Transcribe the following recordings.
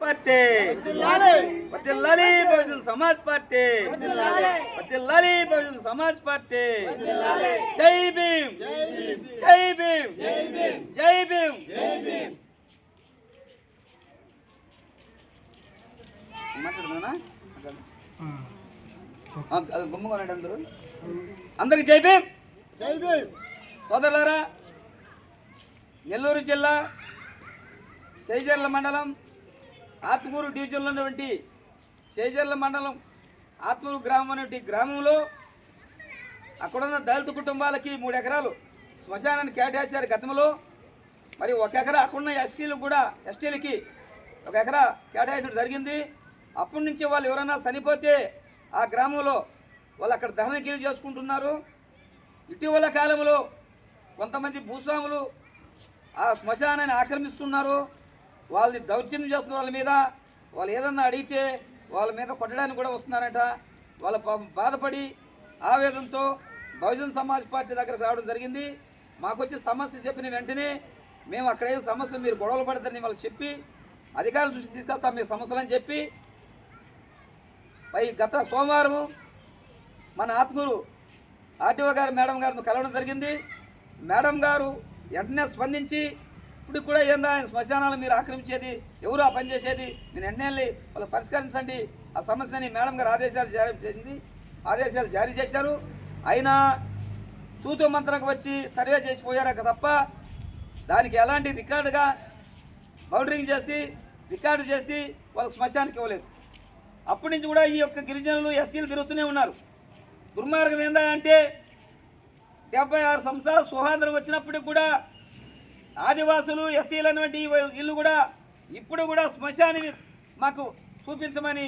Party, వర్ధిల్లాలి Bahujan Samaj party, వర్ధిల్లాలి Bahujan Samaj party. జై భీమ్, జై భీమ్, జై భీమ్. మాట్లాడుతున్నా గుమ్మగా అందరికి జై భీమ్. సోదరులారా, నెల్లూరు జిల్లా చేజర్ల మండలం ఆత్మూరు డివిజన్లో ఉన్నటువంటి చేజర్ల మండలం ఆత్మూరు గ్రామం అనేటువంటి గ్రామంలో అక్కడున్న దళిత కుటుంబాలకి 3 ఎకరాలు శ్మశానాన్ని కేటాయించారు గతంలో. మరి 1 ఎకరా అక్కడున్న ఎస్టీలకు కూడా ఎస్టీలకి 1 ఎకరా కేటాయించడం జరిగింది. అప్పటి నుంచి వాళ్ళు ఎవరైనా చనిపోతే ఆ గ్రామంలో వాళ్ళు అక్కడ దహనగిరి చేసుకుంటున్నారు. ఇటీవల కాలంలో కొంతమంది భూస్వాములు ఆ శ్మశానాన్ని ఆక్రమిస్తున్నారు. వాళ్ళని దౌర్జన్యం చేస్తున్న వాళ్ళ మీద, వాళ్ళు ఏదన్నా అడిగితే వాళ్ళ మీద కొట్టడానికి కూడా వస్తున్నారట. వాళ్ళ బాధపడి ఆవేదనతో బహుజన్ సమాజ్ పార్టీ దగ్గరకు రావడం జరిగింది. మాకు వచ్చి సమస్య చెప్పిన వెంటనే మేము అక్కడ ఏ సమస్యలు మీరు గొడవలు పడతారని వాళ్ళకి చెప్పి అధికారుల దృష్టి తీసుకెళ్తాం మీ సమస్యలని చెప్పి గత సోమవారం మన ఆత్మూరు ఆర్టీఓ గారు మేడం గారిని కలవడం జరిగింది. మేడం గారు వెంటనే స్పందించి ఇప్పుడు కూడా ఏందా శ్మశానాలు మీరు ఆక్రమించేది, ఎవరు ఆ పని చేసేది, మీరు వెంటనే వాళ్ళు పరిష్కరించండి ఆ సమస్యని మేడం గారు ఆదేశాలు జారీ చేశారు. అయినా తూతు మంత్రకు వచ్చి సర్వే చేసిపోయారు తప్ప దానికి ఎలాంటి రికార్డుగా బౌండరింగ్ చేసి రికార్డు చేసి వాళ్ళు శ్మశానానికి ఇవ్వలేదు. అప్పటి నుంచి కూడా ఈ యొక్క గిరిజనులు ఎస్సీలు తిరుగుతూనే ఉన్నారు. దుర్మార్గం ఏందా అంటే 76 సంవత్సరాల స్వాతంత్రం వచ్చినప్పటికి కూడా ఆదివాసులు ఎస్సీలు అనేటువంటి ఇల్లు కూడా ఇప్పుడు కూడా శ్మశాన్ని మాకు చూపించమని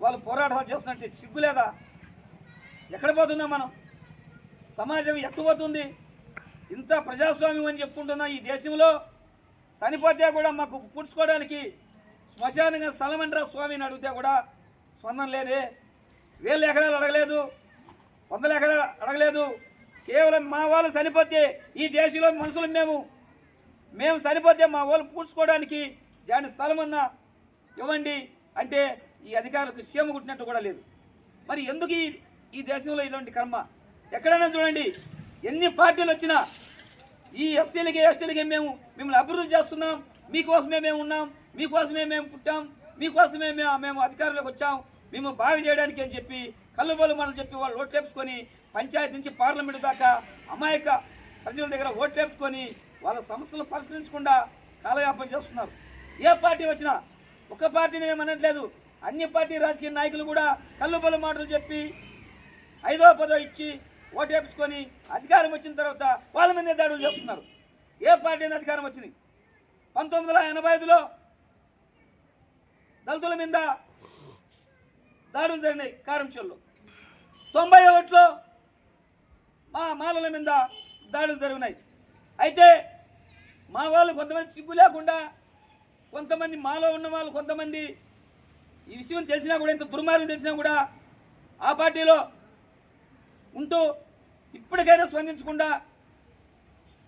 వాళ్ళు పోరాటాలు చేస్తున్నట్టు సిగ్గులేదా? ఎక్కడ పోతున్నాం మనం? సమాజం ఎట్టుపోతుంది? ఇంత ప్రజాస్వామ్యం అని చెప్పుకుంటున్న ఈ దేశంలో చనిపోతే కూడా మాకు పుడుచుకోవడానికి శ్మశానంగా స్థలం అంటారా స్వామిని అడిగితే కూడా స్పందన లేదే. 1000 ఎకరాలు అడగలేదు, 100 ఎకరాలు అడగలేదు. కేవలం మా వాళ్ళు చనిపోతే ఈ దేశంలో మనుషులు మేము చనిపోతే మా వాళ్ళు పూడ్చుకోవడానికి జాని స్థలం అన్నా ఇవ్వండి అంటే ఈ అధికారులకు సీమ కుట్టినట్టు కూడా లేదు. మరి ఎందుకు ఈ దేశంలో ఇలాంటి కర్మ? ఎక్కడైనా చూడండి, ఎన్ని పార్టీలు వచ్చినా ఈ ఎస్సీలకి ఎస్టీలకి మిమ్మల్ని అభివృద్ధి చేస్తున్నాం, మీకోసమే మేము ఉన్నాం, మీకోసమే మేము పుట్టాం, మీకోసమే మేము అధికారంలోకి వచ్చాం, మేము బాగా చేయడానికి అని చెప్పి కళ్ళబోలు మాటలు చెప్పి వాళ్ళు ఓట్లేపుకొని పంచాయతీ నుంచి పార్లమెంటు దాకా అమాయక ప్రజల దగ్గర ఓట్లేపుకొని వాళ్ళ సమస్యలు పరిష్కరించకుండా కాలయాపన చేస్తున్నారు. ఏ పార్టీ వచ్చినా ఒక పార్టీని ఏమనట్లేదు, అన్ని పార్టీ రాజకీయ నాయకులు కూడా కళ్ళబోలు మాటలు చెప్పి 5వ 10వ ఇచ్చి ఓటేపుకొని అధికారం వచ్చిన తర్వాత వాళ్ళ మీదే దాడులు చేస్తున్నారు. ఏ పార్టీ అధికారం వచ్చింది? 1985లో దళితుల మీద దాడులు జరిగినాయి కారంచెల్లో. 91లో మా మాలల మీద దాడులు జరిగినాయి. అయితే మా వాళ్ళు కొంతమంది సిగ్గు లేకుండా, కొంతమంది మాలో ఉన్న వాళ్ళు కొంతమంది ఈ విషయం తెలిసినా కూడా, ఇంత దుర్మార్గం తెలిసినా కూడా ఆ పార్టీలో ఉంటూ ఇప్పటికైనా స్పందించకుండా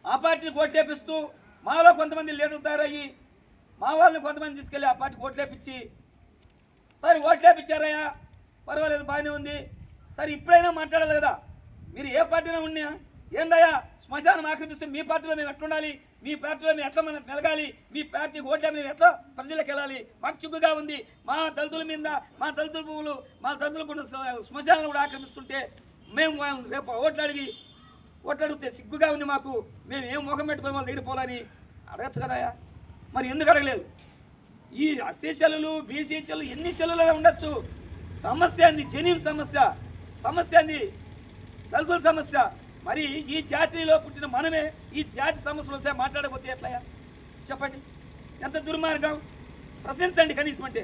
ఆ పార్టీని ఓట్లేపిస్తూ మాలో కొంతమంది లీడర్లు తయారయ్యి మా వాళ్ళని కొంతమంది తీసుకెళ్ళి ఆ పార్టీకి ఓట్లేపించి, సరే ఓట్లేపించారయ్యా పర్వాలేదు బాగానే ఉంది, సరే ఇప్పుడైనా మాట్లాడాలి కదా, మీరు ఏ పార్టీలో ఉన్నా ఏందయ్యా శ్మశానం ఆక్రమిస్తే మీ పార్టీలో మేము ఎట్లా ఉండాలి, మీ పార్టీలో మేము ఎట్లా మనం మెలగాలి, మీ పార్టీకి ఓట్లే మేము ఎట్లా ప్రజలకు వెళ్ళాలి, మాకు చిగ్గుగా ఉంది. మా దళితుల మీద, మా దళితుల భూములు, మా దళితులు కూడా శ్మశానాలు కూడా ఆక్రమిస్తుంటే మేము రేపు ఓట్లాడితే సిగ్గుగా ఉంది మాకు, మేము ఏం ముఖం పెట్టుకొని వాళ్ళ దగ్గర పోవాలని అడగచ్చు కదయా. మరి ఎందుకు అడగలేదు? ఈ ఎస్సీ సెల్లులు, బీసీ సెల్లు ఎన్ని సెల్లులుగా ఉండొచ్చు. సమస్య అంది, జెన్యూన్ సమస్య అంది, దళితుల సమస్య. మరి ఈ జాతిలో పుట్టిన మనమే ఈ జాతి సమస్యలు వస్తే మాట్లాడకపోతే ఎట్లయా చెప్పండి? ఎంత దుర్మార్గం! ప్రశ్నించండి కనీసం. అంటే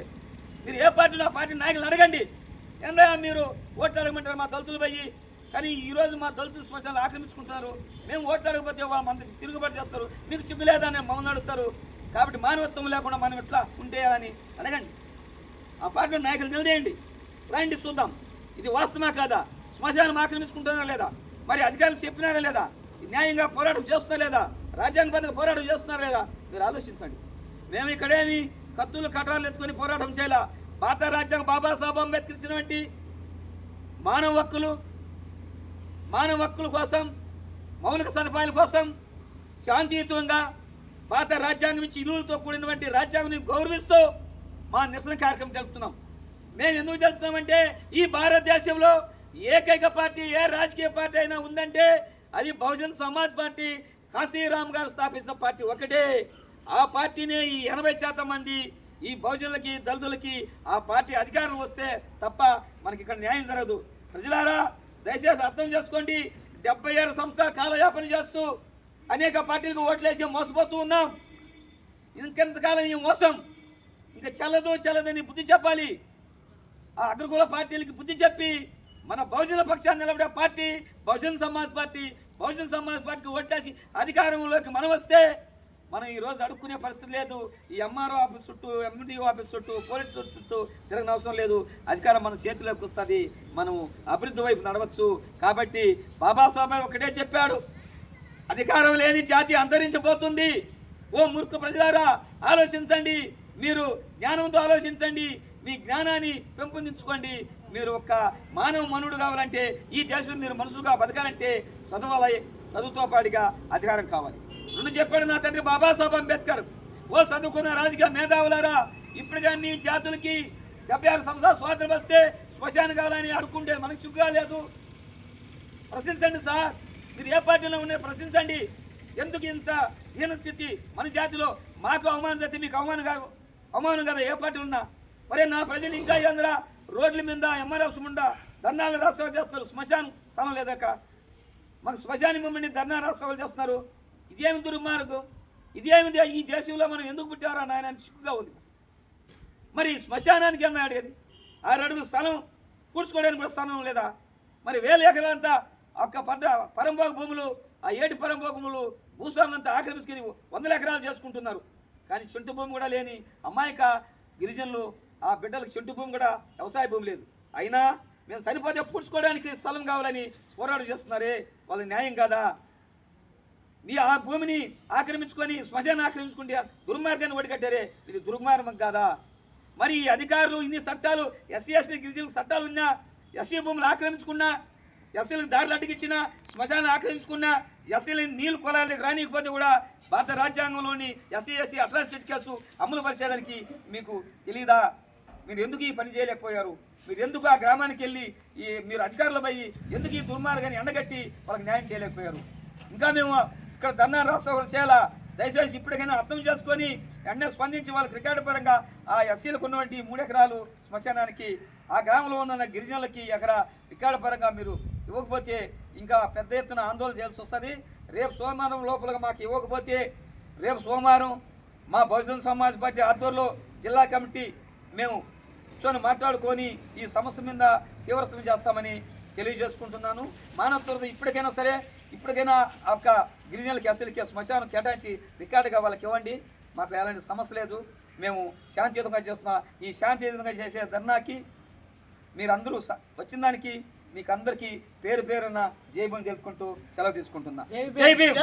మీరు ఏ పార్టీలో ఆ పార్టీ నాయకులు అడగండి, ఏందా మీరు ఓట్లు అడగమంటారు మా దళితులు పోయి, కానీ ఈరోజు మా దళితుల శ్మశానాలు ఆక్రమించుకుంటున్నారు, మేము ఓట్లు అడగకపోతే వాళ్ళ మంది తిరుగుబాటు చేస్తారు, మీకు చిగ్గు లేదని మమ్మల్ని అడుగుతారు, కాబట్టి మానవత్వం లేకుండా మనం ఎట్లా ఉంటే అని అడగండి. ఆ పార్టీ నాయకులు నిలదేయండి, రండి చూద్దాం ఇది వాస్తవమా కాదా, శ్మశానం ఆక్రమించుకుంటున్నారా లేదా, మరి అధికారులు చెప్పినారా లేదా, న్యాయంగా పోరాటం చేస్తున్నారా లేదా, రాజ్యాంగబద్ధంగా పోరాటం చేస్తున్నారా లేదా, మీరు ఆలోచించండి. మేము ఇక్కడేమి కత్తులు కటాలు ఎత్తుకొని పోరాటం చేయాల. భారత రాజ్యాంగం బాబాసాహెబ్ అంబేద్కర్ ఇచ్చినటువంటి మానవ హక్కుల కోసం, మౌలిక సదుపాయాల కోసం శాంతియుతంగా భారత రాజ్యాంగం ఇచ్చి ఇలువలతో కూడినటువంటి రాజ్యాంగం గౌరవిస్తూ మా నిరసన కార్యక్రమం జరుపుతున్నాం. మేము ఎందుకు జరుపుతున్నామంటే ఈ భారతదేశంలో ఏకైక పార్టీ, ఏ రాజకీయ పార్టీ అయినా ఉందంటే అది బహుజన్ సమాజ్ పార్టీ, కాశీరామ్ గారు స్థాపించిన పార్టీ ఒకటే. ఆ పార్టీనే ఈ 80% మంది ఈ బహుజనులకి, దళితులకి ఆ పార్టీ అధికారం వస్తే తప్ప మనకి ఇక్కడ న్యాయం జరగదు. ప్రజలారా దయచేసి అర్థం చేసుకోండి. 76 సంవత్సరాల కాలయాపన చేస్తూ అనేక పార్టీలకు ఓట్లేసి మోసపోతూ ఉన్నాం. ఇంకెంతకాలం ఈ మోసం ఇంకా చెల్లదని బుద్ధి చెప్పాలి. ఆ అగ్రకుల పార్టీలకి బుద్ధి చెప్పి మన బహుజన పక్షాన్ని నిలబడే పార్టీ బహుజన్ సమాజ్ పార్టీ. బహుజన్ సమాజ్ పార్టీకి ఓట్లేసి అధికారంలోకి మనం వస్తే మనం ఈరోజు అడుక్కునే పరిస్థితి లేదు. ఈ ఎంఆర్ఓ ఆఫీస్ చుట్టూ, ఎండిఓ ఆఫీస్ చుట్టూ, పోలీస్ చుట్టూ తిరగని అవసరం లేదు. అధికారం మన చేతిలోకి వస్తుంది. మనం అభివృద్ధి వైపు నడవచ్చు. కాబట్టి బాబాసాహెబ్ ఒకటే చెప్పాడు, అధికారం లేని జాతి అంతరించిపోతుంది. ఓ మూర్ఖ ప్రజలారా ఆలోచించండి. మీరు జ్ఞానంతో ఆలోచించండి. మీ జ్ఞానాన్ని పెంపొందించుకోండి. మీరు ఒక మానవ మనుడు కావాలంటే, ఈ దేశంలో మీరు మనుషులుగా బతకాలంటే చదువుతో పాటుగా అధికారం కావాలి. రెండు చెప్పాడు నా తండ్రి బాబాసాహెబ్ అంబేద్కర్. ఓ చదువుకున్న రాజకీయ మేధావులారా, ఇప్పుడు కానీ జాతులకి 76 సంవత్సరాలు స్వాతంత్రం వస్తే శ్మశానం కావాలని అడుక్కుంటే మనకు సిగ్గుగా లేదు. ప్రశ్నించండి సార్, మీరు ఏ పార్టీలో ఉన్నారో ప్రశ్నించండి. ఎందుకు ఇంత హీన స్థితి మన జాతిలో? మాకు అవమానం చేస్తే మీకు అవమానం కదా ఏ పార్టీ ఉన్నా. మరే నా ప్రజలు ఇంకా ఏంద్రా రోడ్ల మీద ఎంఆర్ఎఫ్స్ ముండా ధర్నాలు రాష్ట్రాలు చేస్తున్నారు. శ్మశానం స్థలం లేదాక మాకు శ్మశానం మమ్మల్ని ధర్నా రాష్ట్రాలు చేస్తున్నారు. ఇదేమి దుర్మార్గం? ఇదేమి ఈ దేశంలో మనం ఎందుకు పుట్టారా నాయన సిగ్గుగా ఉంది. మరి శ్మశానానికి ఏమన్నా అడిగేది? 6 అడుగుల స్థలం కూర్చుకోవడానికి కూడా స్థలం లేదా? మరి 1000 ఎకరాలంతా ఒక్క పరంపోక భూములు, ఆ 7 పరంపోక భూములు భూస్వాములంతా ఆక్రమించుకుని 100 ఎకరాలు చేసుకుంటున్నారు. కానీ చుంటు భూమి కూడా లేని అమాయక గిరిజనులు, ఆ బిడ్డలకు చుంటు భూమి కూడా వ్యవసాయ భూమి లేదు. అయినా మేము సరిపోతే పూడ్చుకోవడానికి స్థలం కావాలని పోరాటం చేస్తున్నారే, వాళ్ళ న్యాయం కాదా? మీ ఆ భూమిని ఆక్రమించుకొని శ్మశాన్ని ఆక్రమించుకుంటే దుర్మార్గాన్ని ఒడిగట్టారే, ఇది దుర్మార్గం కాదా? మరి ఈ అధికారులు ఇన్ని చట్టాలు, ఎస్సీ ఎస్టీ గిరిజనులకు చట్టాలు ఉన్నా, ఎస్సీ భూములు ఆక్రమించుకున్నా, ఎస్సీలకు దారులు అడ్డగిచ్చినా, శ్మశాన్ని ఆక్రమించుకున్నా, ఎస్సీలని నీళ్ళు కొలాలి రానికపోతే కూడా భారత రాజ్యాంగంలోని ఎస్సీ ఎస్సీ అట్రాసిటీ కేసు అమలు పరిచేయడానికి మీకు తెలియదా? మీరు ఎందుకు ఈ పని చేయలేకపోయారు? మీరు ఎందుకు ఆ గ్రామానికి వెళ్ళి మీరు అధికారులు పోయి ఎందుకు ఈ దుర్మార్గాన్ని ఎండగట్టి వాళ్ళకి న్యాయం చేయలేకపోయారు? ఇంకా మేము ఇక్కడ ధర్నా రాష్ట్రాలు చేయాలా? దయచేసి ఇప్పటికైనా అర్థం చేసుకొని వెంటనే స్పందించి వాళ్ళకి రికార్డు పరంగా ఆ ఎస్సీలకు ఉన్నటువంటి 3 ఎకరాలు శ్మశానానికి, ఆ గ్రామంలో ఉన్న గిరిజనులకి ఎకరా రికార్డు పరంగా మీరు ఇవ్వకపోతే ఇంకా పెద్ద ఎత్తున ఆందోళన చేయాల్సి వస్తుంది. రేపు సోమవారం లోపలగా మాకు ఇవ్వకపోతే రేపు సోమవారం మా బహుజన్ సమాజ్ పార్టీ ఆధ్వర్యంలో జిల్లా కమిటీ మేము కూర్చొని మాట్లాడుకొని ఈ సమస్య మీద తీవ్రతం చేస్తామని తెలియజేసుకుంటున్నాను. మానవత్వం ఇప్పటికైనా సరే, ఇప్పటికైనా ఆ యొక్క గిరిజనులకి ఎస్సీలకి శ్మశానం కేటాయించి రికార్డుగా వాళ్ళకి ఇవ్వండి. మాకు ఎలాంటి సమస్య లేదు. మేము శాంతియుతంగా చేస్తున్నాం. ఈ శాంతియుతంగా చేసే ధర్నాకి మీరందరూ వచ్చిన దానికి మీకు అందరికీ పేరున జై భీమ్ తెలుపుకుంటూ సెలవు తీసుకుంటున్నా. జై భీమ్.